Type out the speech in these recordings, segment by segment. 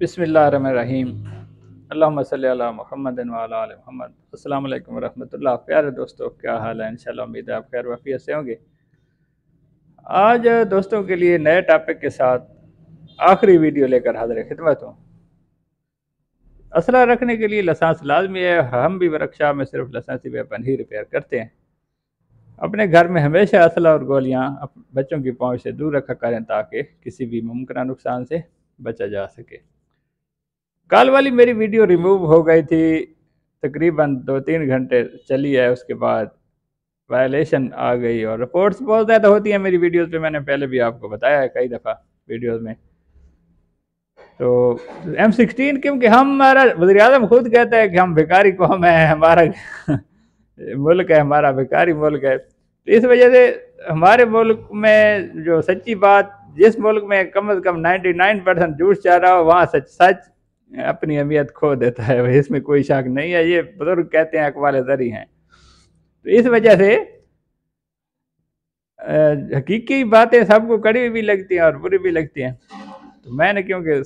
बिस्मिल्लाहिर्रहमानिर्रहीम। अल्लाहुम्मा सल्लि अला मुहम्मदिन व अला आलि मुहम्मद। अस्सलाम वालेकुम रहमतुल्लाह। प्यारे दोस्तों, क्या हाल है? इंशाल्लाह उम्मीद है आप खैर वफ़ियत से होंगे। आज दोस्तों के लिए नए टॉपिक के साथ आखिरी वीडियो लेकर हाज़िर खिदमत हूँ। असला रखने के लिए लाइसेंस लाजमी है। हम भी वर्कशॉप में सिर्फ लाइसेंसी वेपन ही रिपेयर करते हैं। अपने घर में हमेशा असला और गोलियाँ बच्चों की पहुँच से दूर रखा करें ताकि किसी भी मुमकिन नुकसान से बचा जा सके। कल वाली मेरी वीडियो रिमूव हो गई थी, तकरीबन 2-3 घंटे चली है। उसके बाद वायलेशन आ गई और रिपोर्ट्स बहुत ज़्यादा होती हैं मेरी वीडियोस पे। मैंने पहले भी आपको बताया है कई दफ़ा वीडियोस में। तो M16 क्योंकि हमारा वज़ीर आज़म खुद कहता है कि हम भिखारी कौम है, हमारा मुल्क है, हमारा भिखारी मुल्क है। तो इस वजह से हमारे मुल्क में जो सच्ची बात, जिस मुल्क में कम से कम 99% झूठ चल रहा हो, वहाँ सच सच अपनी अहमियत खो देता है। इसमें कोई शक नहीं है। ये बुजुर्ग कहते हैं, अक़वाल ज़री हैं। तो इस वजह से हकीकी बातें सबको कड़वी भी लगती हैं और बुरी भी लगती हैं। तो मैंने क्योंकि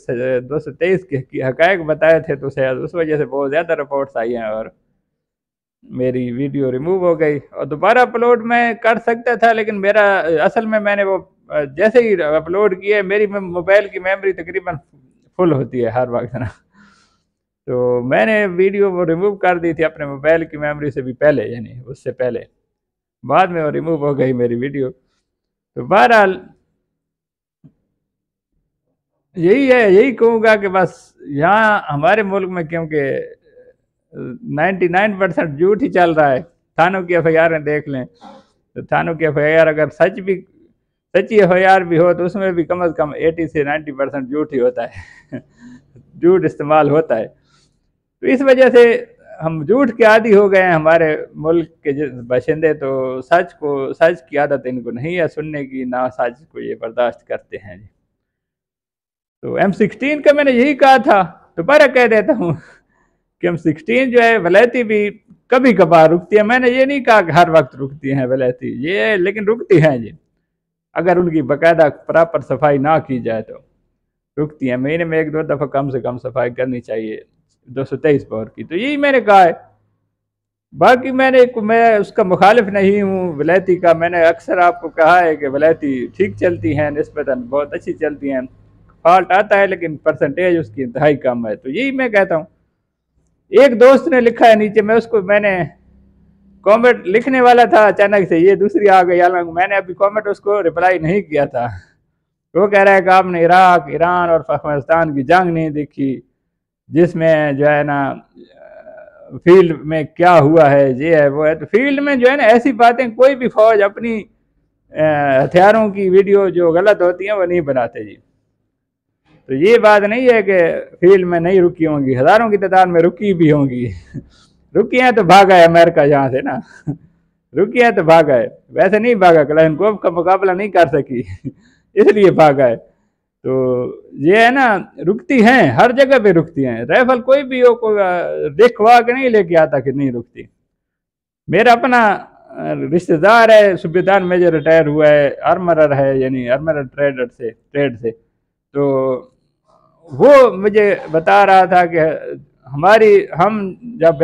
223 के हक़ाइक़ बताए थे, तो शायद उस वजह से बहुत ज़्यादा रिपोर्ट्स आई हैं और मेरी वीडियो रिमूव हो गई। और दोबारा अपलोड मैं कर सकता था, लेकिन मेरा असल में मैंने वो जैसे ही अपलोड किए, मेरी मोबाइल की मेमोरी तकरीबन फुल होती है हर वक्त ना। तो मैंने वीडियो वो रिमूव कर दी थी अपने मोबाइल की मेमोरी से भी पहले, यानी उससे पहले। बाद में वो रिमूव हो गई मेरी वीडियो। तो बहरहाल यही है, यही कहूँगा कि बस यहाँ हमारे मुल्क में क्योंकि 99% झूठ ही चल रहा है। थानों की एफआईआर देख लें, तो थानों की एफआईआर अगर सच्ची एफआईआर भी हो, तो उसमें भी कम से कम 80 से 90% झूठ ही होता है। झूठ इस्तेमाल होता है। तो इस वजह से हम झूठ के आदी हो गए हैं हमारे मुल्क के बाशिंदे। तो सच की आदत इनको नहीं है सुनने की, ना सच को ये बर्दाश्त करते हैं। तो M16 का मैंने यही कहा था, दोबारा कह देता हूँ कि M16 जो है वलैती भी कभी कभार रुकती है। मैंने ये नहीं कहा कि हर वक्त रुकती हैं वलैती, ये लेकिन रुकती हैं जी। अगर उनकी बाकायदा प्रॉपर सफाई ना की जाए तो रुकती हैं। महीने में 1-2 दफ़ा कम से कम सफाई करनी चाहिए 223 बोर की। तो यही मैंने कहा है। बाकी मैं उसका मुखालिफ नहीं हूँ वलैती का। मैंने अक्सर आपको कहा है कि वलैती ठीक चलती हैं, निस्बतन बहुत अच्छी चलती हैं। फॉल्ट आता है लेकिन परसेंटेज उसकी इंतहाई कम है। तो यही मैं कहता हूँ। एक दोस्त ने लिखा है नीचे, मैंने कमेंट लिखने वाला था, अचानक से ये दूसरी आ गई। हालांकि मैंने अभी कमेंट उसको रिप्लाई नहीं किया था। वो कह रहा है कि आपने इराक, ईरान और अफगानिस्तान की जंग नहीं देखी, जिसमें जो है ना फील्ड में क्या हुआ है, ये है वो है। तो फील्ड में जो है ना ऐसी बातें कोई भी फौज अपनी हथियारों की वीडियो जो गलत होती हैं वो नहीं बनाते जी। तो ये बात नहीं है कि फील्ड में नहीं रुकी होंगी, हज़ारों की तादाद में रुकी भी होंगी। रुकी हैं तो भागा है अमेरिका यहाँ से ना। रुकी है तो भागा है, वैसे नहीं भागा, क्लाइनकोव का मुकाबला नहीं कर सकी इसलिए भागा है। तो ये है ना, रुकती हैं, हर जगह पे रुकती हैं। राइफल कोई भी हो, कोई दिखवा के नहीं लेके आता कि नहीं रुकती। मेरा अपना रिश्तेदार है, सूबेदार मेजर रिटायर हुआ है, आर्मरर है, यानी आर्मरर ट्रेड से। तो वो मुझे बता रहा था कि हम जब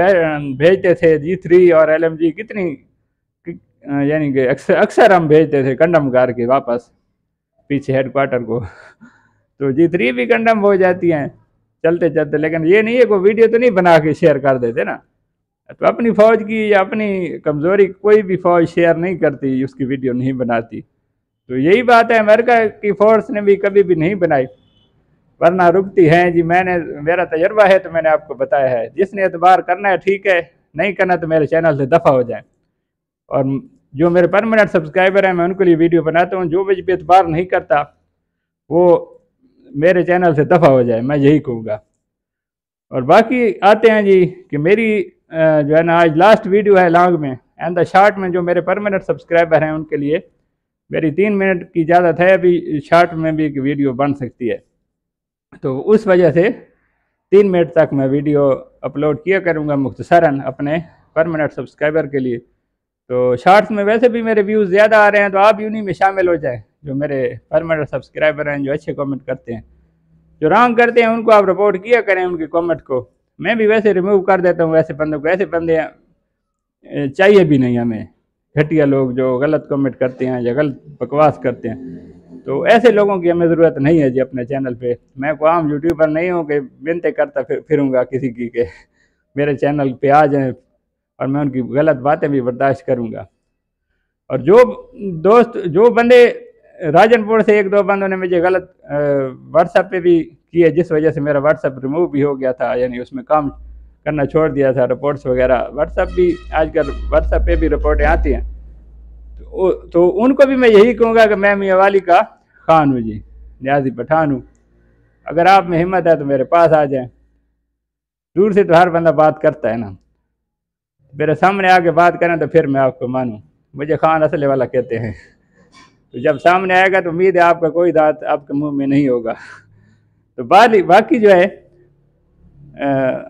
भेजते थे G3 और LMG कितनी, यानी कि अक्सर हम भेजते थे कंडम करके वापस पीछे हेडक्वार्टर को। तो G3 भी कंडम हो जाती हैं चलते चलते। लेकिन ये नहीं है कोई वीडियो तो नहीं बना के शेयर कर देते ना। तो अपनी फौज की या अपनी कमजोरी कोई भी फौज शेयर नहीं करती, उसकी वीडियो नहीं बनाती। तो यही बात है, अमेरिका की फोर्स ने भी कभी भी नहीं बनाई, वरना रुकती हैं जी। मेरा तजर्बा है तो मैंने आपको बताया है। जिसने एतबार करना है ठीक है, नहीं करना तो मेरे चैनल से दफ़ा हो जाए। और जो मेरे परमानेंट सब्सक्राइबर हैं, मैं उनके लिए वीडियो बनाता हूँ। जो मुझ पर एतबार नहीं करता वो मेरे चैनल से दफ़ा हो जाए, मैं यही कहूँगा। और बाकी आते हैं जी कि मेरी जो है ना आज लास्ट वीडियो है लॉन्ग में एंड द शॉर्ट में। जो मेरे परमानेंट सब्सक्राइबर हैं उनके लिए मेरी 3 मिनट की इजाज़त है। अभी शॉर्ट में भी एक वीडियो बन सकती है, तो उस वजह से 3 मिनट तक मैं वीडियो अपलोड किया करूँगा मुख्तसरन अपने परमानेंट सब्सक्राइबर के लिए। तो शॉर्ट्स में वैसे भी मेरे व्यूज़ ज़्यादा आ रहे हैं, तो आप उन्हीं में शामिल हो जाए जो मेरे परमानेंट सब्सक्राइबर हैं, जो अच्छे कमेंट करते हैं। जो रॉन्ग करते हैं उनको आप रिपोर्ट किया करें, उनके कमेंट को। मैं भी वैसे रिमूव कर देता हूँ ऐसे बंदों को। ऐसे बंदे चाहिए भी नहीं हमें, घटिया लोग जो गलत कमेंट करते हैं या गलत बकवास करते हैं, तो ऐसे लोगों की हमें ज़रूरत नहीं है जी अपने चैनल पे। मैं कोई आम यूट्यूबर नहीं हूँ कि विनते करता फिरूँगा किसी की के मेरे चैनल पे आ जाएं, और मैं उनकी गलत बातें भी बर्दाश्त करूँगा। और जो बंदे राजनपुर से एक दो बंदों ने मुझे गलत व्हाट्सएप पे भी किए, जिस वजह से मेरा व्हाट्सएप रिमूव भी हो गया था, यानी उसमें काम करना छोड़ दिया था, रिपोर्ट्स वगैरह। व्हाट्सएप भी आजकल व्हाट्सएप पे भी रिपोर्टें आती हैं, तो उनको भी मैं यही कहूँगा कि मैं मियाँ वाली का खान हूँ जी, न्याजी पठान हूँ। अगर आप में हिम्मत है तो मेरे पास आ जाएं। दूर से तो हर बंदा बात करता है ना, मेरे सामने आके बात करें तो फिर मैं आपको मानूँ। मुझे खान असले वाला कहते हैं। तो जब सामने आएगा तो उम्मीद है आपका कोई दांत आपके मुंह में नहीं होगा। तो बाकी जो है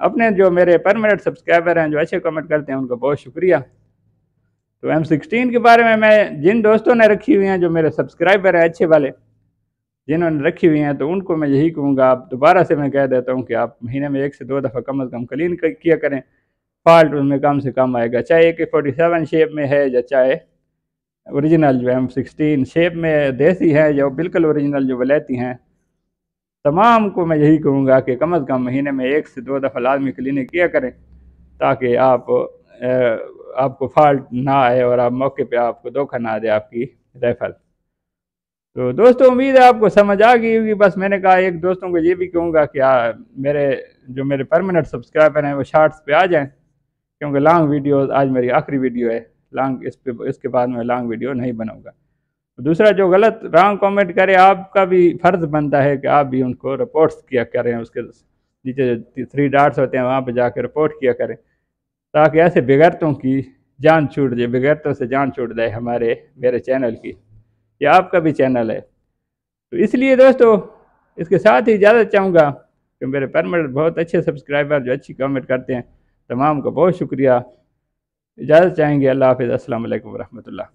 अपने जो मेरे परमानेंट सब्सक्राइबर हैं जो अच्छे कमेंट करते हैं उनका बहुत शुक्रिया। तो M16 के बारे में मैं जिन दोस्तों ने रखी हुई हैं, जो मेरे सब्सक्राइबर हैं अच्छे वाले जिन्होंने रखी हुई हैं, तो उनको मैं यही कहूँगा, आप दोबारा से मैं कह देता हूँ कि आप महीने में 1 से 2 दफ़ा कम अज़ कम क्लीन किया करें। फॉल्ट उसमें कम से कम आएगा, चाहे AK-47 शेप में है या चाहे ओरिजिनल जो M16 शेप में देसी है, जो बिल्कुल ओरिजिनल जो वलैती हैं। तमाम को मैं यही कहूँगा कि कम अज़ कम महीने में 1 से 2 दफ़ा लाजमी क्लीनिक किया करें, ताकि आपको फॉल्ट ना आए और आप मौके पे आपको धोखा ना दे आपकी राइफल। तो दोस्तों उम्मीद है आपको समझ आ गई होगी। बस मैंने कहा एक दोस्तों को ये भी कहूँगा कि मेरे परमानेंट सब्सक्राइबर हैं वो शॉर्ट्स पे आ जाएं, क्योंकि लॉन्ग वीडियो आज मेरी आखिरी वीडियो है। इसके बाद मैं लॉन्ग वीडियो नहीं बनाऊँगा। दूसरा, जो गलत रॉन्ग कमेंट करे, आपका भी फ़र्ज़ बनता है कि आप भी उनको रिपोर्ट्स किया करें। उसके नीचे 3 डॉट्स होते हैं, वहाँ पे जाकर रिपोर्ट किया करें, ताकि ऐसे बेगैरतों की जान छूट जाए, बेगैरतों से जान छूट जाए मेरे चैनल की। ये आपका भी चैनल है। तो इसलिए दोस्तों इसके साथ ही इजाज़त चाहूँगा कि मेरे परमानेंट बहुत अच्छे सब्सक्राइबर जो अच्छी कमेंट करते हैं, तमाम का बहुत शुक्रिया। इजाज़त चाहेंगे। अल्लाह हाफ़िज़। अस्सलाम वालेकुम रहमतुल्लाह।